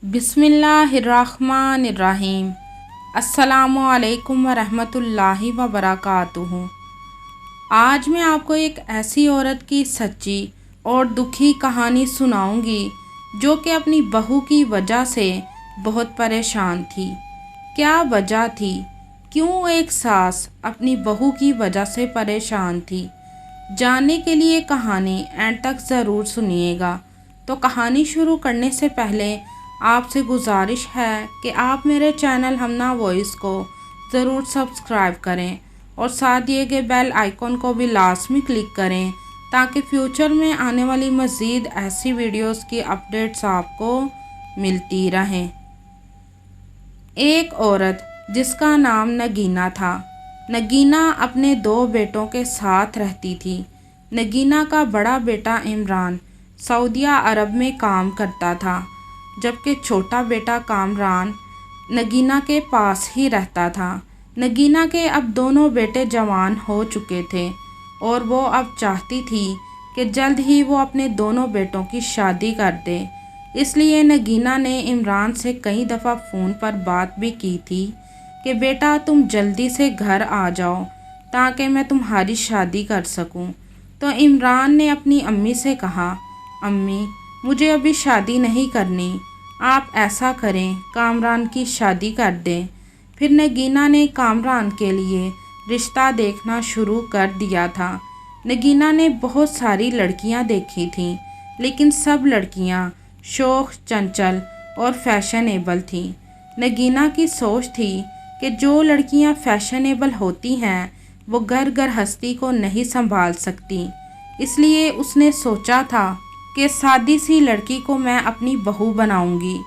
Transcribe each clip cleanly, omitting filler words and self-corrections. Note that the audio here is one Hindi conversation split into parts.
बिस्मिल्लाहिर्रहमानिर्रहीम। अस्सलामुअलैकुम वरहमतुल्लाहि वबरकातुहू। आज मैं आपको एक ऐसी औरत की सच्ची और दुखी कहानी सुनाऊंगी जो कि अपनी बहू की वजह से बहुत परेशान थी। क्या वजह थी? क्यों एक सास अपनी बहू की वजह से परेशान थी? जानने के लिए कहानी एंड तक ज़रूर सुनिएगा। तो कहानी शुरू करने से पहले आपसे गुजारिश है कि आप मेरे चैनल हमना वॉइस को ज़रूर सब्सक्राइब करें और साथ दिए गए बेल आइकॉन को भी लाजमी क्लिक करें ताकि फ्यूचर में आने वाली मज़ीद ऐसी वीडियोस की अपडेट्स आपको मिलती रहें। एक औरत जिसका नाम नगीना था। नगीना अपने 2 बेटों के साथ रहती थी। नगीना का बड़ा बेटा इमरान सऊदिया अरब में काम करता था, जबकि छोटा बेटा कामरान नगीना के पास ही रहता था। नगीना के अब दोनों बेटे जवान हो चुके थे और वो अब चाहती थी कि जल्द ही वो अपने दोनों बेटों की शादी कर दे। इसलिए नगीना ने इमरान से कई दफ़ा फ़ोन पर बात भी की थी कि बेटा तुम जल्दी से घर आ जाओ ताकि मैं तुम्हारी शादी कर सकूं। तो इमरान ने अपनी अम्मी से कहा, अम्मी मुझे अभी शादी नहीं करनी, आप ऐसा करें कामरान की शादी कर दें। फिर नगीना ने कामरान के लिए रिश्ता देखना शुरू कर दिया था। नगीना ने बहुत सारी लड़कियां देखी थीं, लेकिन सब लड़कियां शौक, चंचल और फैशनेबल थीं। नगीना की सोच थी कि जो लड़कियां फैशनेबल होती हैं वो घर गृहस्थी को नहीं संभाल सकती। इसलिए उसने सोचा था कि सादी सी लड़की को मैं अपनी बहू बनाऊंगी।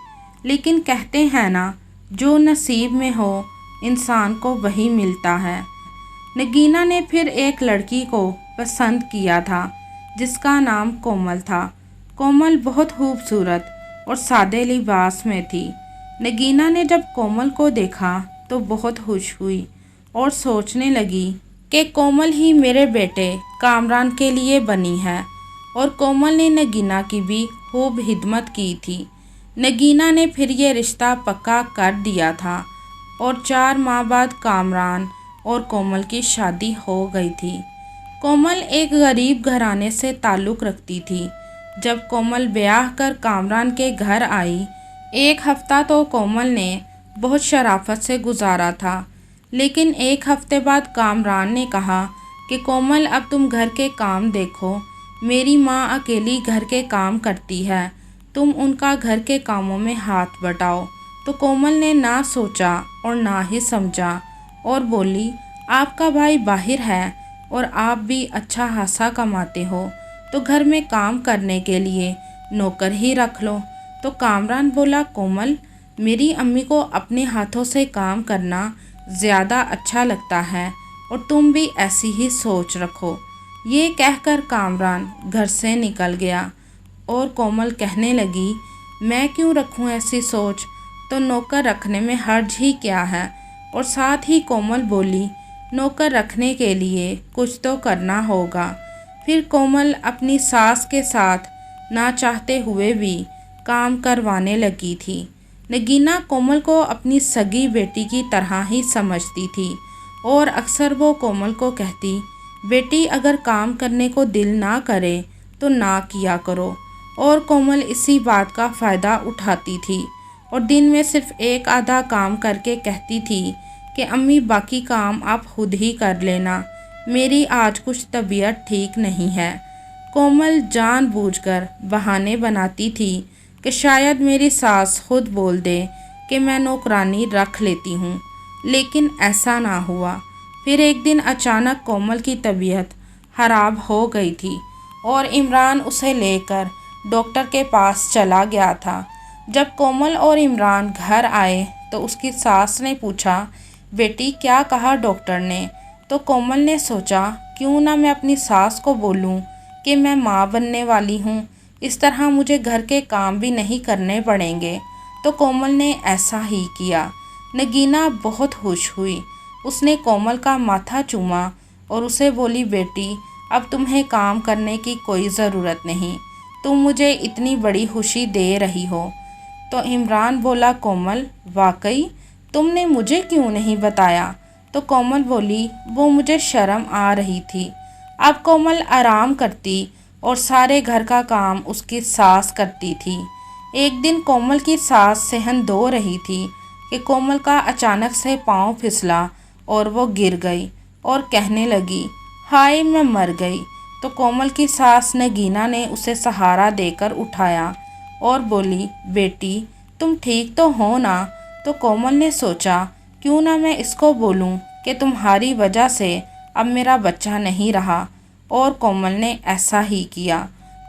लेकिन कहते हैं ना, जो नसीब में हो इंसान को वही मिलता है। नगीना ने फिर एक लड़की को पसंद किया था जिसका नाम कोमल था। कोमल बहुत खूबसूरत और सादे लिबास में थी। नगीना ने जब कोमल को देखा तो बहुत खुश हुई और सोचने लगी कि कोमल ही मेरे बेटे कामरान के लिए बनी है। और कोमल ने नगीना की भी खूब हिदमत की थी। नगीना ने फिर ये रिश्ता पक्का कर दिया था और 4 माह बाद कामरान और कोमल की शादी हो गई थी। कोमल एक गरीब घराने से ताल्लुक़ रखती थी। जब कोमल ब्याह कर कामरान के घर आई, 1 हफ़्ता तो कोमल ने बहुत शराफत से गुजारा था। लेकिन 1 हफ़्ते बाद कामरान ने कहा कि कोमल अब तुम घर के काम देखो, मेरी माँ अकेली घर के काम करती है, तुम उनका घर के कामों में हाथ बटाओ। तो कोमल ने ना सोचा और ना ही समझा और बोली, आपका भाई बाहर है और आप भी अच्छा खासा कमाते हो, तो घर में काम करने के लिए नौकर ही रख लो। तो कामरान बोला, कोमल मेरी अम्मी को अपने हाथों से काम करना ज़्यादा अच्छा लगता है और तुम भी ऐसी ही सोच रखो। ये कहकर कामरान घर से निकल गया और कोमल कहने लगी, मैं क्यों रखूं ऐसी सोच, तो नौकर रखने में हर्ज ही क्या है। और साथ ही कोमल बोली, नौकर रखने के लिए कुछ तो करना होगा। फिर कोमल अपनी सास के साथ ना चाहते हुए भी काम करवाने लगी थी। नगीना कोमल को अपनी सगी बेटी की तरह ही समझती थी और अक्सर वो कोमल को कहती, बेटी अगर काम करने को दिल ना करे तो ना किया करो। और कोमल इसी बात का फ़ायदा उठाती थी और दिन में सिर्फ 1 आधा काम करके कहती थी कि अम्मी बाकी काम आप खुद ही कर लेना, मेरी आज कुछ तबीयत ठीक नहीं है। कोमल जानबूझकर बहाने बनाती थी कि शायद मेरी सास खुद बोल दे कि मैं नौकरानी रख लेती हूँ, लेकिन ऐसा ना हुआ। फिर एक दिन अचानक कोमल की तबीयत ख़राब हो गई थी और इमरान उसे लेकर डॉक्टर के पास चला गया था। जब कोमल और इमरान घर आए तो उसकी सास ने पूछा, बेटी क्या कहा डॉक्टर ने? तो कोमल ने सोचा, क्यों ना मैं अपनी सास को बोलूं कि मैं माँ बनने वाली हूँ, इस तरह मुझे घर के काम भी नहीं करने पड़ेंगे। तो कोमल ने ऐसा ही किया। नगीना बहुत खुश हुई। उसने कोमल का माथा चूमा और उसे बोली, बेटी अब तुम्हें काम करने की कोई ज़रूरत नहीं, तुम मुझे इतनी बड़ी खुशी दे रही हो तो इमरान बोला, कोमल वाकई तुमने मुझे क्यों नहीं बताया? तो कोमल बोली, वो मुझे शर्म आ रही थी। अब कोमल आराम करती और सारे घर का काम उसकी सास करती थी। एक दिन कोमल की सास सहन धो रही थी कि कोमल का अचानक से पाँव फिसला और वो गिर गई और कहने लगी, हाय मैं मर गई। तो कोमल की सास नगीना ने उसे सहारा देकर उठाया और बोली, बेटी तुम ठीक तो हो ना? तो कोमल ने सोचा, क्यों ना मैं इसको बोलूं कि तुम्हारी वजह से अब मेरा बच्चा नहीं रहा। और कोमल ने ऐसा ही किया,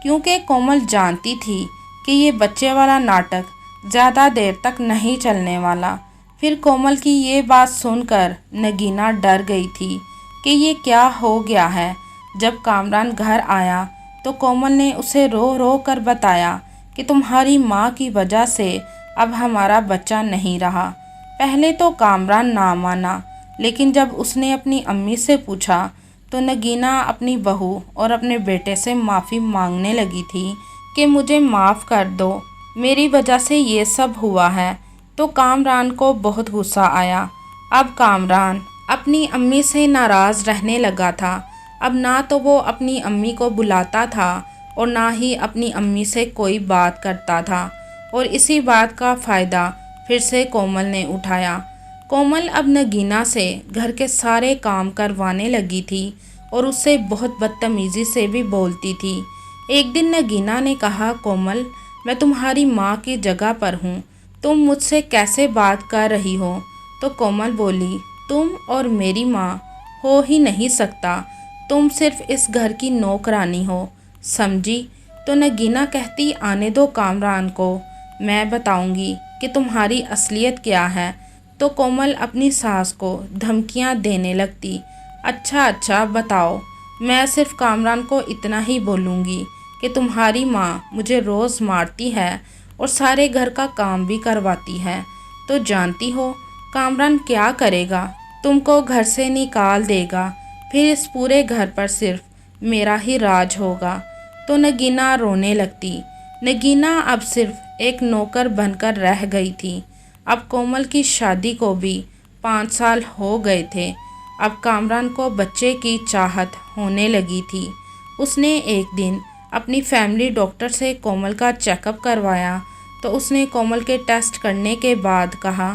क्योंकि कोमल जानती थी कि ये बच्चे वाला नाटक ज़्यादा देर तक नहीं चलने वाला। फिर कोमल की ये बात सुनकर नगीना डर गई थी कि ये क्या हो गया है। जब कामरान घर आया तो कोमल ने उसे रो रो कर बताया कि तुम्हारी माँ की वजह से अब हमारा बच्चा नहीं रहा। पहले तो कामरान ना माना, लेकिन जब उसने अपनी अम्मी से पूछा तो नगीना अपनी बहू और अपने बेटे से माफ़ी मांगने लगी थी कि मुझे माफ़ कर दो, मेरी वजह से ये सब हुआ है। तो कामरान को बहुत गुस्सा आया। अब कामरान अपनी अम्मी से नाराज़ रहने लगा था। अब ना तो वो अपनी अम्मी को बुलाता था और ना ही अपनी अम्मी से कोई बात करता था। और इसी बात का फ़ायदा फिर से कोमल ने उठाया। कोमल अब नगीना से घर के सारे काम करवाने लगी थी और उससे बहुत बदतमीज़ी से भी बोलती थी। एक दिन नगीना ने कहा, कोमल मैं तुम्हारी माँ की जगह पर हूँ, तुम मुझसे कैसे बात कर रही हो? तो कोमल बोली, तुम और मेरी माँ हो ही नहीं सकता, तुम सिर्फ इस घर की नौकरानी हो, समझी? तो नगीना कहती, आने दो कामरान को, मैं बताऊंगी कि तुम्हारी असलियत क्या है। तो कोमल अपनी सास को धमकियां देने लगती, अच्छा बताओ, मैं सिर्फ कामरान को इतना ही बोलूँगी कि तुम्हारी माँ मुझे रोज़ मारती है और सारे घर का काम भी करवाती है, तो जानती हो कामरान क्या करेगा? तुमको घर से निकाल देगा, फिर इस पूरे घर पर सिर्फ मेरा ही राज होगा। तो नगीना रोने लगती। नगीना अब सिर्फ एक नौकर बनकर रह गई थी। अब कोमल की शादी को भी 5 साल हो गए थे। अब कामरान को बच्चे की चाहत होने लगी थी। उसने एक दिन अपनी फैमिली डॉक्टर से कोमल का चेकअप करवाया तो उसने कोमल के टेस्ट करने के बाद कहा,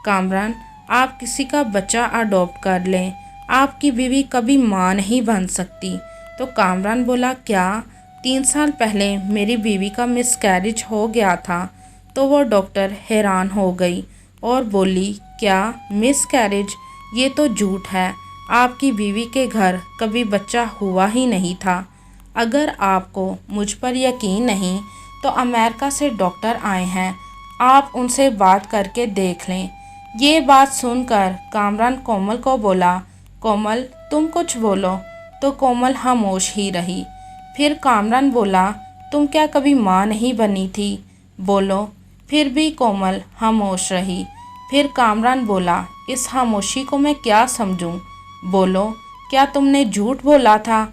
कामरान आप किसी का बच्चा अडॉप्ट कर लें, आपकी बीवी कभी माँ नहीं बन सकती। तो कामरान बोला, क्या 3 साल पहले मेरी बीवी का मिसकैरेज हो गया था? तो वो डॉक्टर हैरान हो गई और बोली, क्या मिसकैरेज? ये तो झूठ है, आपकी बीवी के घर कभी बच्चा हुआ ही नहीं था। अगर आपको मुझ पर यकीन नहीं तो अमेरिका से डॉक्टर आए हैं, आप उनसे बात करके देख लें। ये बात सुनकर कामरान कोमल को बोला, कोमल तुम कुछ बोलो। तो कोमल खामोश ही रही। फिर कामरान बोला, तुम क्या कभी माँ नहीं बनी थी? बोलो। फिर भी कोमल खामोश रही। फिर कामरान बोला, इस खामोशी को मैं क्या समझूं? बोलो, क्या तुमने झूठ बोला था?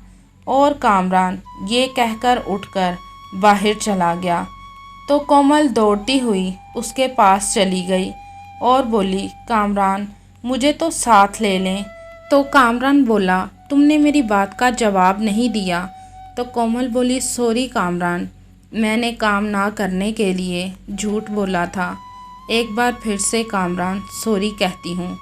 और कामरान ये कहकर उठकर बाहर चला गया। तो कोमल दौड़ती हुई उसके पास चली गई और बोली, कामरान मुझे तो साथ ले लें। तो कामरान बोला, तुमने मेरी बात का जवाब नहीं दिया। तो कोमल बोली, सॉरी कामरान, मैंने काम ना करने के लिए झूठ बोला था। एक बार फिर से कामरान सॉरी कहती हूँ।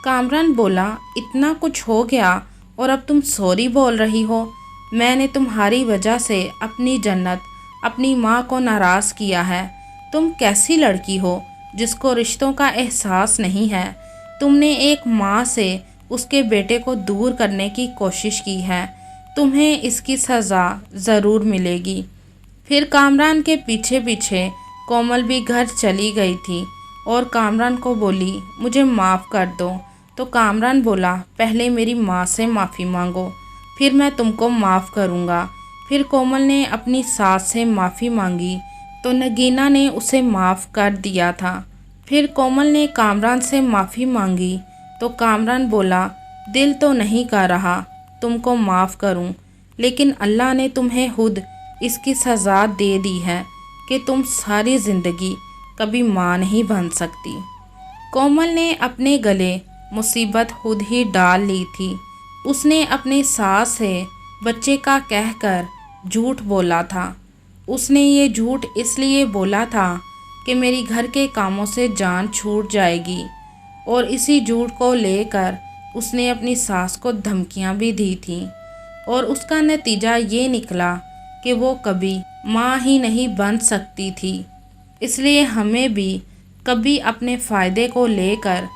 कामरान बोला, इतना कुछ हो गया और अब तुम सॉरी बोल रही हो? मैंने तुम्हारी वजह से अपनी जन्नत, अपनी माँ को नाराज़ किया है। तुम कैसी लड़की हो जिसको रिश्तों का एहसास नहीं है? तुमने एक माँ से उसके बेटे को दूर करने की कोशिश की है, तुम्हें इसकी सज़ा ज़रूर मिलेगी। फिर कामरान के पीछे पीछे कोमल भी घर चली गई थी और कामरान को बोली, मुझे माफ़ कर दो। तो कामरान बोला, पहले मेरी माँ से माफ़ी मांगो, फिर मैं तुमको माफ़ करूँगा। फिर कोमल ने अपनी सास से माफ़ी मांगी तो नगीना ने उसे माफ़ कर दिया था। फिर कोमल ने कामरान से माफ़ी मांगी तो कामरान बोला, दिल तो नहीं कर रहा तुमको माफ़ करूं, लेकिन अल्लाह ने तुम्हें खुद इसकी सज़ा दे दी है कि तुम सारी ज़िंदगी कभी माँ नहीं बन सकती। कोमल ने अपने गले मुसीबत खुद ही डाल ली थी। उसने अपनी सास से बच्चे का कहकर झूठ बोला था। उसने ये झूठ इसलिए बोला था कि मेरी घर के कामों से जान छूट जाएगी, और इसी झूठ को लेकर उसने अपनी सास को धमकियां भी दी थीं, और उसका नतीजा ये निकला कि वो कभी माँ ही नहीं बन सकती थी। इसलिए हमें भी कभी अपने फ़ायदे को लेकर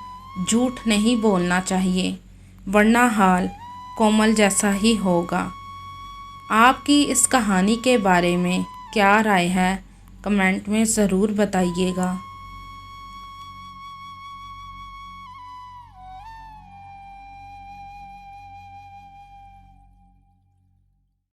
झूठ नहीं बोलना चाहिए, वरना हाल कोमल जैसा ही होगा। आपकी इस कहानी के बारे में क्या राय है, कमेंट में ज़रूर बताइएगा।